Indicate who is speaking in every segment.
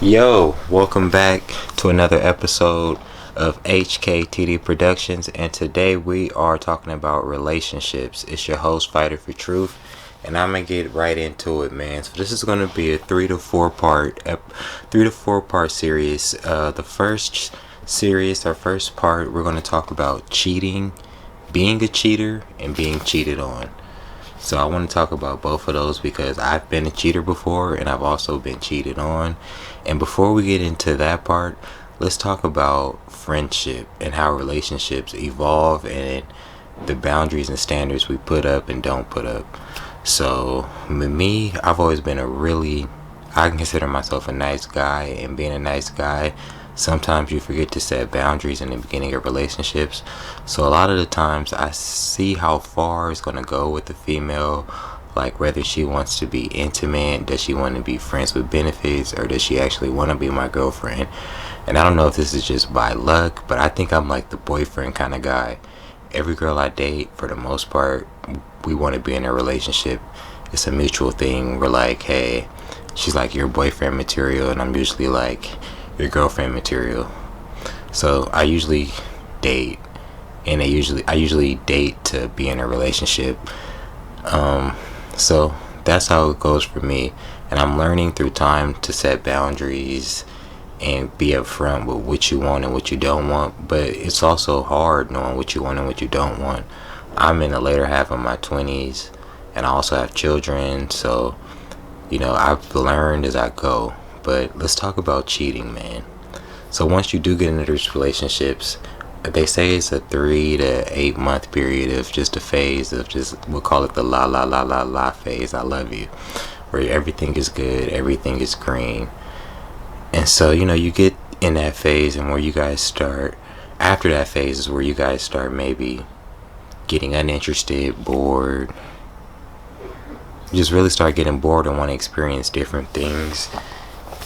Speaker 1: Yo, welcome back to another episode of HKTD Productions, and today we are talking about relationships. It's your host, Fighter for Truth, and I'm gonna get right into it, man. So this is gonna be a three to four part series. The first series, our first part, we're gonna talk about cheating, being a cheater, and being cheated on. So I want to talk about both of those because I've been a cheater before and I've also been cheated on. And before we get into that part, let's talk about friendship and how relationships evolve and the boundaries and standards we put up and don't put up. So me, I've always been I can consider myself a nice guy, and being a nice guy, sometimes you forget to set boundaries in the beginning of relationships. So a lot of the times I see how far it's going to go with the female, like whether she wants to be intimate, does she want to be friends with benefits, or does she actually want to be my girlfriend. And I don't know if this is just by luck, but I think I'm like the boyfriend kind of guy. Every girl I date, for the most part, we want to be in a relationship. It's a mutual thing. We're like, hey, she's like your boyfriend material, and I'm usually like your girlfriend material. So I usually date, and I usually date to be in a relationship. So that's how it goes for me, and I'm learning through time to set boundaries and be upfront with what you want and what you don't want. But it's also hard knowing what you want and what you don't want. I'm in the later half of my 20s, and I also have children, so I've learned as I go. But let's talk about cheating, man. So once you do get into these relationships, they say it's a 3 to 8 month period of just a phase of just, we'll call it the la la la la la phase. I love you, where everything is good, everything is green. And so you get in that phase, and where you guys start after that phase is where you guys start maybe getting uninterested, bored. You just really start getting bored and want to experience different things,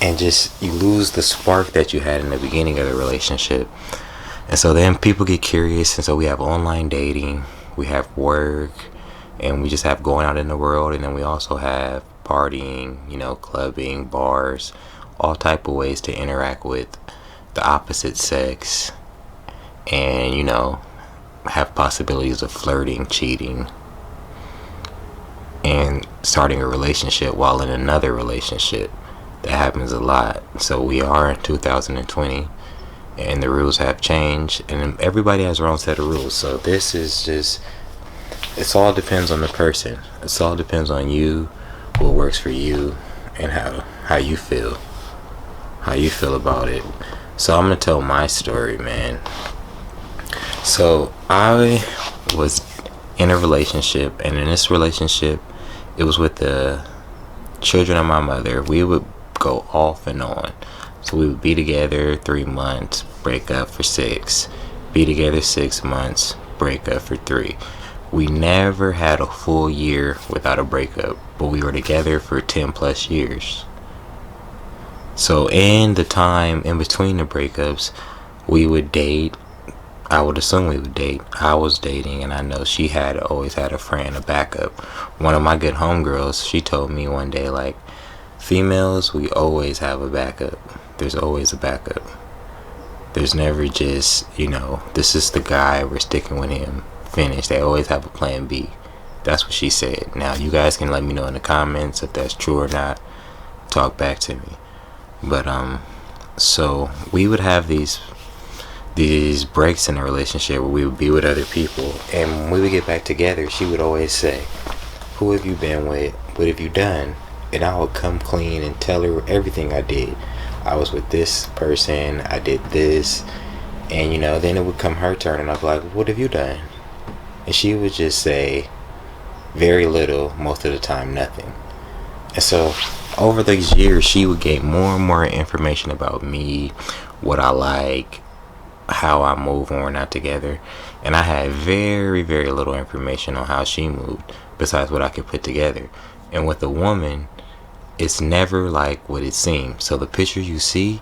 Speaker 1: and just you lose the spark that you had in the beginning of the relationship. And so then people get curious, and so we have online dating, we have work, and we just have going out in the world. And then we also have partying, clubbing, bars, all type of ways to interact with the opposite sex, and have possibilities of flirting, cheating, and starting a relationship while in another relationship. That happens a lot. So we are in 2020, and the rules have changed, and everybody has their own set of rules. So this is just, it all depends on the person. It all depends on you, what works for you, and how you feel about it. So I'm gonna tell my story, man. So I was in a relationship, and in this relationship, it was with the children of my mother. We would go off and on. So we would be together 3 months, break up for 6, be together 6 months, break up for 3. We never had a full year without a breakup, but we were together for 10 plus years. So in the time in between the breakups, we would date. I would assume we would date. I was dating, and I know she had always had a friend, a backup. One of my good homegirls, she told me one day, like, females, we always have a backup. There's always a backup. There's never just, this is the guy, we're sticking with him, finish. They always have a plan B. That's what she said. Now, you guys can let me know in the comments if that's true or not. Talk back to me. But, so we would have these breaks in a relationship where we would be with other people, and when we would get back together, she would always say, who have you been with? What have you done? And I would come clean and tell her everything I did. I was with this person, I did this, and then it would come her turn, and I'd be like, what have you done? And she would just say very little, most of the time nothing. And so over these years, she would get more and more information about me, what I like, how I move when we're not together. And I had very, very little information on how she moved besides what I could put together. And with a woman, it's never like what it seems. So the picture you see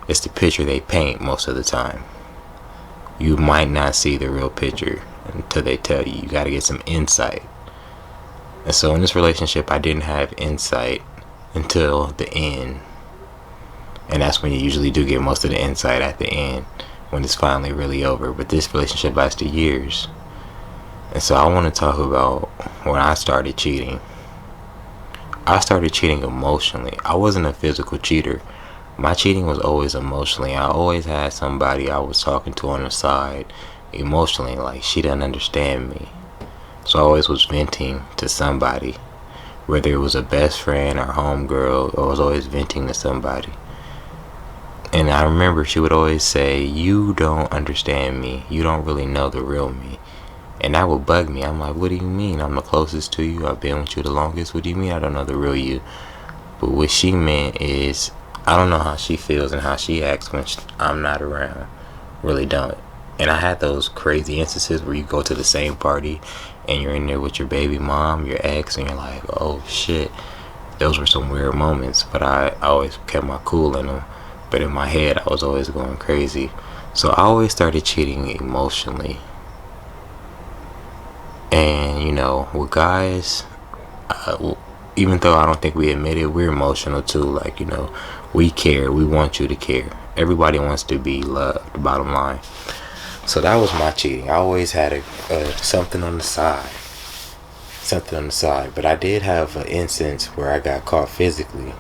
Speaker 1: is the picture they paint most of the time. You might not see the real picture until they tell you. You got to get some insight. And so in this relationship, I didn't have insight until the end. And that's when you usually do get most of the insight at the end, when it's finally really over. But this relationship lasted years. And so I want to talk about when I started cheating. I started cheating emotionally. I wasn't a physical cheater. My cheating was always emotionally. I always had somebody I was talking to on the side emotionally, like she didn't understand me. So I always was venting to somebody, whether it was a best friend or homegirl. I was always venting to somebody. And I remember she would always say, "You don't understand me. You don't really know the real me." And that would bug me. I'm like, what do you mean? I'm the closest to you. I've been with you the longest. What do you mean I don't know the real you? But what she meant is, I don't know how she feels and how she acts when I'm not around. Really don't. And I had those crazy instances where you go to the same party and you're in there with your baby mom, your ex, and you're like, oh shit. Those were some weird moments, but I always kept my cool in them. But in my head, I was always going crazy. So I always started cheating emotionally. And, you know, with guys, even though I don't think we admit it, we're emotional too. Like, you know, we care. We want you to care. Everybody wants to be loved, bottom line. So that was my cheating. I always had something on the side. Something on the side. But I did have an instance where I got caught physically.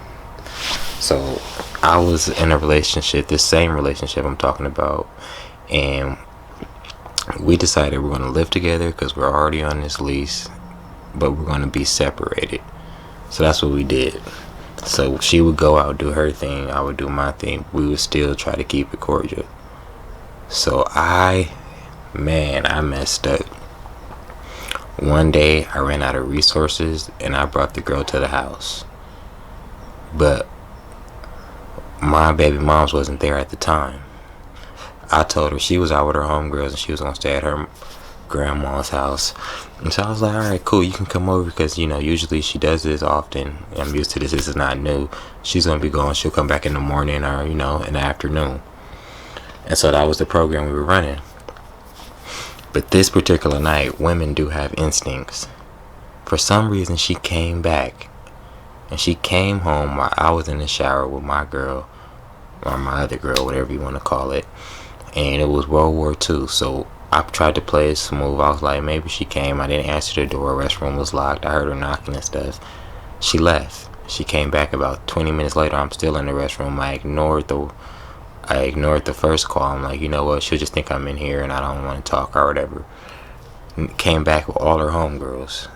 Speaker 1: So I was in a relationship, this same relationship I'm talking about, and we decided we're going to live together because we're already on this lease, but we're going to be separated. So that's what we did. So she would go out, do her thing, I would do my thing. We would still try to keep it cordial. So I messed up. One day I ran out of resources and I brought the girl to the house. But my baby mom's wasn't there at the time. I told her she was out with her homegirls and she was gonna stay at her grandma's house. And so I was like, alright, cool, you can come over, because, you know, usually she does this often. I'm used to this. This is not new. She's gonna be gone. She'll come back in the morning or, you know, in the afternoon. And so that was the program we were running. But this particular night, women do have instincts. For some reason, she came back. And she came home while I was in the shower with my girl, or my other girl, whatever you want to call it. And it was World War II, so I tried to play it smooth. I was like, maybe she came. I didn't answer the door. Restroom was locked. I heard her knocking and stuff. She left. She came back about 20 minutes later. I'm still in the restroom. I ignored the first call. I'm like, you know what? She'll just think I'm in here and I don't want to talk or whatever. Came back with all her homegirls.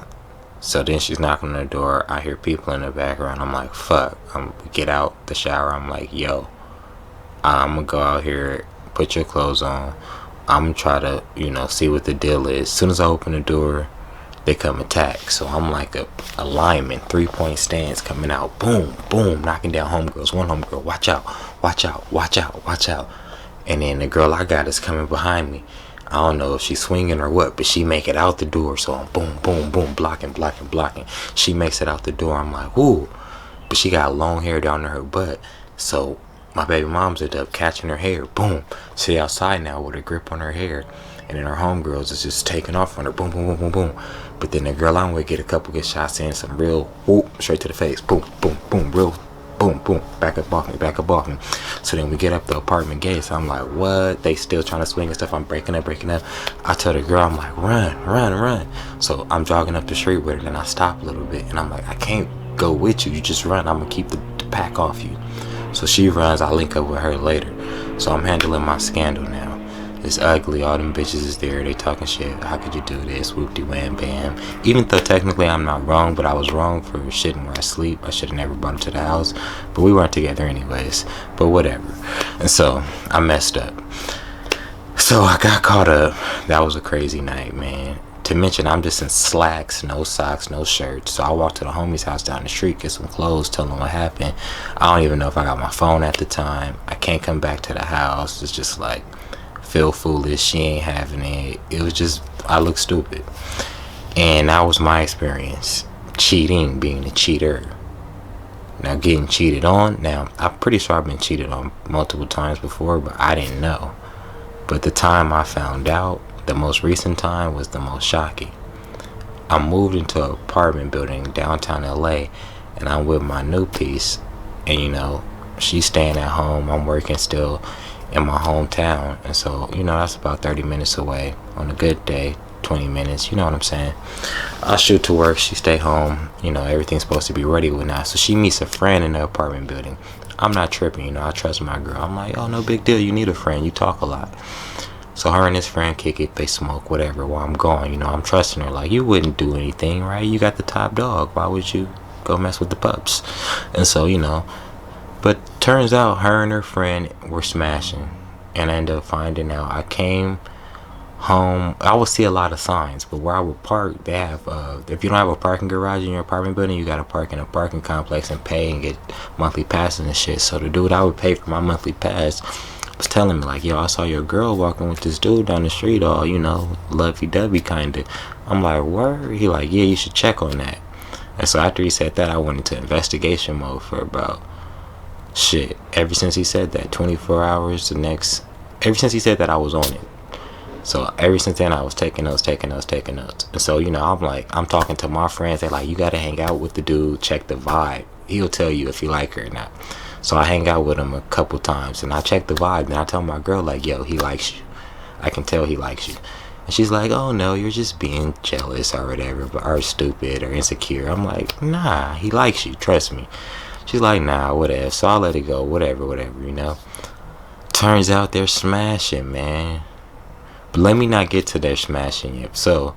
Speaker 1: So then she's knocking on the door. I hear people in the background. I'm like, fuck. Get out the shower. I'm like, yo, I'm gonna go out here, put your clothes on. I'm gonna try to, you know, see what the deal is. As soon as I open the door, they come attack. So I'm like a lineman, 3-point stance coming out. Boom, boom, knocking down homegirls. One homegirl, watch out, watch out, watch out, watch out. And then the girl I got is coming behind me. I don't know if she's swinging or what, but she make it out the door. So I'm boom, boom, boom, blocking. She makes it out the door. I'm like, whoo. But she got long hair down to her butt. So my baby mom's ended up catching her hair. Boom. She outside now with a grip on her hair. And then her homegirls is just taking off on her. Boom, boom, boom, boom, boom. But then the girl I'm with get a couple good shots in. Some real whoop straight to the face. Boom, boom, boom. Real boom, boom. Back up off me. So then we get up the apartment gates. I'm like, what? They still trying to swing and stuff. I'm breaking up. I tell the girl, I'm like, run. So I'm jogging up the street with her. Then I stop a little bit. And I'm like, I can't go with you. You just run. I'm going to keep the pack off you. So she runs, I link up with her later. So I'm handling my scandal now. It's ugly, all them bitches is there, they talking shit. How could you do this? Whoop de wham bam. Even though technically I'm not wrong, but I was wrong for shitting where I sleep. I should have never brought him to the house. But we weren't together anyways. But whatever. And so I messed up. So I got caught up. That was a crazy night, man. To mention, I'm just in slacks, no socks, no shirts. So I walked to the homie's house down the street, get some clothes, tell him what happened. I don't even know if I got my phone at the time. I can't come back to the house. It's just like, feel foolish. She ain't having it. It was just, I look stupid. And that was my experience. Cheating, being a cheater. Now getting cheated on. Now, I'm pretty sure I've been cheated on multiple times before, but I didn't know. But the time I found out, the most recent time, was the most shocking. I moved into an apartment building downtown LA, and I'm with my new piece, and you know, she's staying at home. I'm working still in my hometown, and so that's about 30 minutes away on a good day. 20 minutes, you know what I'm saying? I shoot to work, she stay home, everything's supposed to be ready with now. So she meets a friend in the apartment building. I'm not tripping, I trust my girl. I'm like, oh, no big deal, you need a friend, you talk a lot. So her and his friend kick it, they smoke, whatever, while I'm going. I'm trusting her. Like, you wouldn't do anything, right? You got the top dog. Why would you go mess with the pups? And so, but turns out her and her friend were smashing. And I ended up finding out. I came home. I would see a lot of signs, but where I would park, they have, if you don't have a parking garage in your apartment building, you got to park in a parking complex and pay and get monthly passes and shit. So the dude I would pay for my monthly pass was telling me, like, yo, I saw your girl walking with this dude down the street, all, lovey-dovey kind of. I'm like, word? He like, yeah, you should check on that. And so after he said that, I went into investigation mode for about, shit, ever since he said that, 24 hours, ever since he said that, I was on it. So ever since then, I was taking notes. And so, I'm talking to my friends. They're like, you got to hang out with the dude, check the vibe. He'll tell you if you like her or not. So I hang out with him a couple times, and I check the vibe, and I tell my girl, like, yo, he likes you. I can tell he likes you. And she's like, oh, no, you're just being jealous or whatever, or stupid or insecure. I'm like, nah, he likes you. Trust me. She's like, nah, whatever. So I let it go, whatever, Turns out they're smashing, man. But let me not get to their smashing yet. So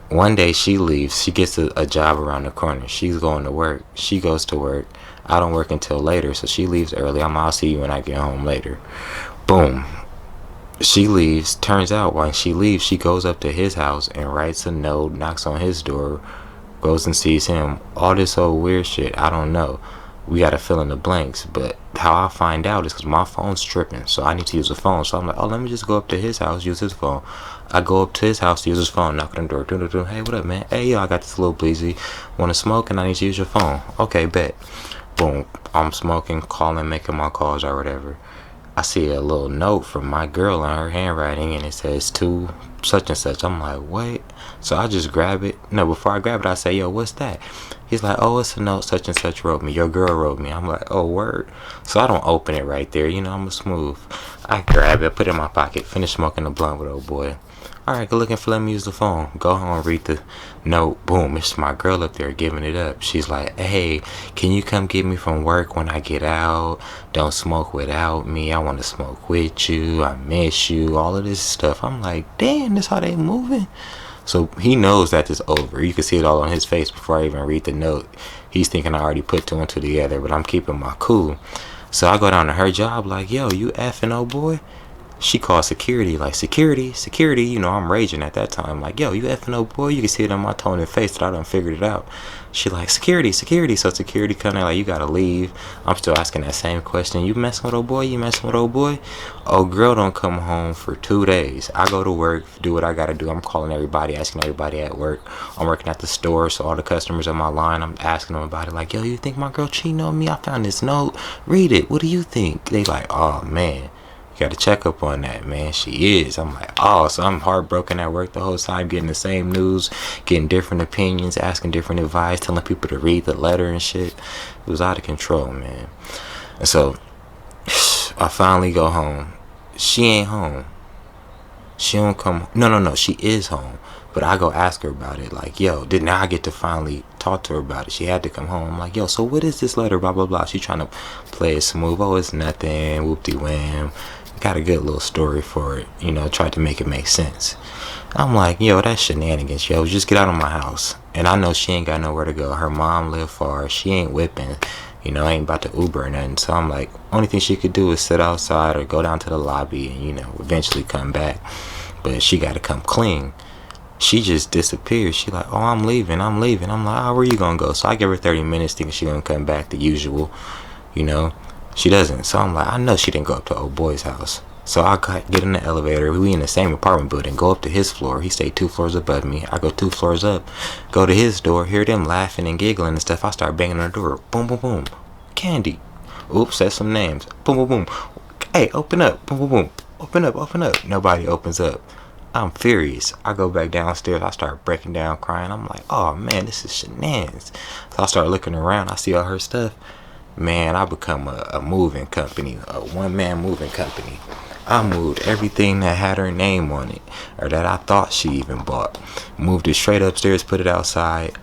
Speaker 1: one day she leaves. She gets a job around the corner. She's going to work. She goes to work. I don't work until later, so she leaves early. I'll see you when I get home later. Boom. She leaves. Turns out when she leaves, she goes up to his house and writes a note, knocks on his door, goes and sees him. All this old weird shit, I don't know. We gotta fill in the blanks. But how I find out is because my phone's tripping, so I need to use a phone. So I'm like, oh, let me just go up to his house, use his phone. I go up to his house to use his phone, knock on the door. Hey, what up, man? Hey, yo, I got this little bleezy. Want to smoke and I need to use your phone. Okay, bet. Boom, I'm smoking, calling, making my calls or whatever. I see a little note from my girl on her handwriting, and it says to such and such. I'm like, what? So I just grab it. No, before I grab it, I say, yo, what's that? He's like, oh, it's a note such and such wrote me. Your girl wrote me. I'm like, oh, word. So I don't open it right there. I'm a smooth. I grab it, put it in my pocket, finish smoking the blunt with old boy. All right, go looking for, let me use the phone. Go home, read the note. Boom, it's my girl up there giving it up. She's like, hey, can you come get me from work when I get out? Don't smoke without me. I want to smoke with you. I miss you. All of this stuff. I'm like, damn, this how they moving? So he knows that it's over. You can see it all on his face before I even read the note. He's thinking I already put two and two together, but I'm keeping my cool. So I go down to her job like, yo, you effing old boy? She called security, like, security. I'm raging at that time. Like, yo, you effing old boy? You can see it on my tone and face that I done figured it out. She like, security. So security coming like, you gotta leave. I'm still asking that same question. You messing with old boy? Oh, girl don't come home for 2 days. I go to work, do what I gotta do. I'm calling everybody, asking everybody at work. I'm working at the store, so all the customers on my line, I'm asking them about it. Like, yo, you think my girl cheating on me? I found this note. Read it. What do you think? They like, oh, man. You got to check up on that, man. She is. I'm like, oh, so I'm heartbroken at work the whole time, getting the same news, getting different opinions, asking different advice, telling people to read the letter and shit. It was out of control, man. And so I finally go home. She ain't home. She don't come. No. She is home. But I go ask her about it. Like, yo, now I get to finally talk to her about it. She had to come home. I'm like, yo, so what is this letter? Blah, blah, blah. She trying to play it smooth. Oh, it's nothing. Whoop-de-wham. Got a good little story for it. Tried to make it make sense. I'm like, yo, that's shenanigans. Yo, just get out of my house. And I know she ain't got nowhere to go. Her mom live far. She ain't whipping. Ain't about to Uber or nothing. So I'm like, only thing she could do is sit outside or go down to the lobby and, eventually come back. But she got to come clean. She just disappeared. She like, oh, I'm leaving. I'm like, oh, where you gonna go? So I give her 30 minutes thinking she gonna come back, the usual, She doesn't. So I'm like, I know she didn't go up to old boy's house. So I get in the elevator. We in the same apartment building. Go up to his floor. He stayed 2 floors above me. I go 2 floors up. Go to his door. Hear them laughing and giggling and stuff. I start banging on the door. Boom, boom, boom. Candy. Oops, said some names. Boom, boom, boom. Hey, open up. Boom, boom, boom. Open up. Nobody opens up. I'm furious. I go back downstairs. I start breaking down, crying. I'm like, oh, man, this is shenanigans. So I start looking around. I see all her stuff. Man, I become a moving company, a one-man moving company. I moved everything that had her name on it, or that I thought she even bought. Moved it straight upstairs, put it outside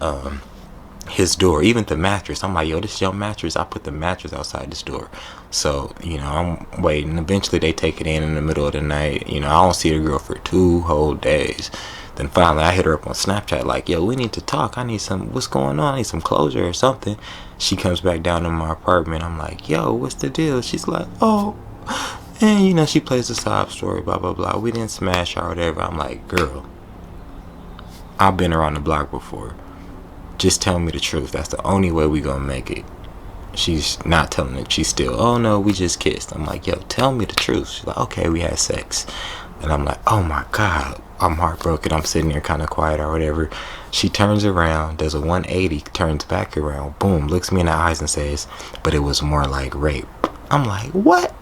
Speaker 1: his door. Even the mattress, I'm like, yo, this your mattress. I put the mattress outside this door. So, I'm waiting. Eventually they take it in the middle of the night. I don't see the girl for 2 whole days. Then finally I hit her up on Snapchat like, yo, we need to talk. What's going on? I need some closure or something. She comes back down to my apartment. I'm like, yo, what's the deal? She's like, oh, and she plays a sob story, blah, blah, blah. We didn't smash or whatever. I'm like, girl, I've been around the block before. Just tell me the truth. That's the only way we gonna make it. She's not telling it. She's still, oh no, we just kissed. I'm like, yo, tell me the truth. She's like, okay, we had sex. And I'm like, oh my God, I'm heartbroken. I'm sitting there kind of quiet or whatever. She turns around, does a 180, turns back around, boom, looks me in the eyes and says, but it was more like rape. I'm like, what?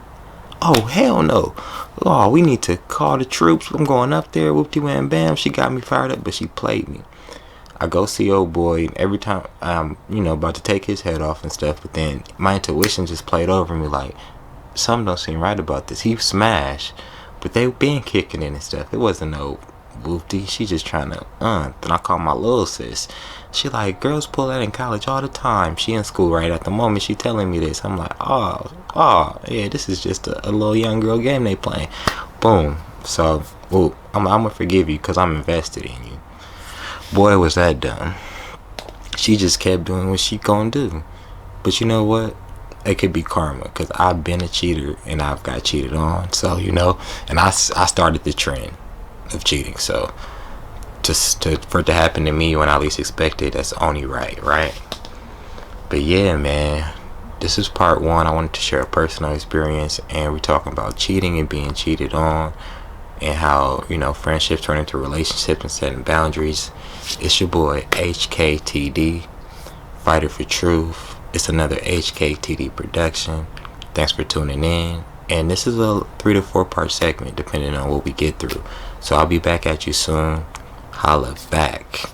Speaker 1: Oh, hell no. Oh, we need to call the troops. I'm going up there, whoop-de wham bam. She got me fired up, but she played me. I go see old boy, and every time I'm, about to take his head off and stuff, but then my intuition just played over me like, something don't seem right about this. He smashed, but they been kicking in and stuff. It wasn't no whoopty. She just trying to, Then I call my little sis. She like, girls pull that in college all the time. She in school right at the moment. She telling me this. I'm like, oh, yeah, this is just a little young girl game they playing. Boom. So, I'm gonna forgive you because I'm invested in you. Boy, was that dumb. She just kept doing what she gonna do. But you know what? It could be karma, because I've been a cheater and I've got cheated on. So, and I started the trend of cheating. So, for it to happen to me when I least expected, that's only right? But yeah, man, this is part 1. I wanted to share a personal experience, and we're talking about cheating and being cheated on, and how, friendships turn into relationships and setting boundaries. It's your boy, HKTD, Fighter for Truth. It's another HKTD production. Thanks for tuning in. And this is a 3 to 4 part segment, depending on what we get through. So I'll be back at you soon. Holla back.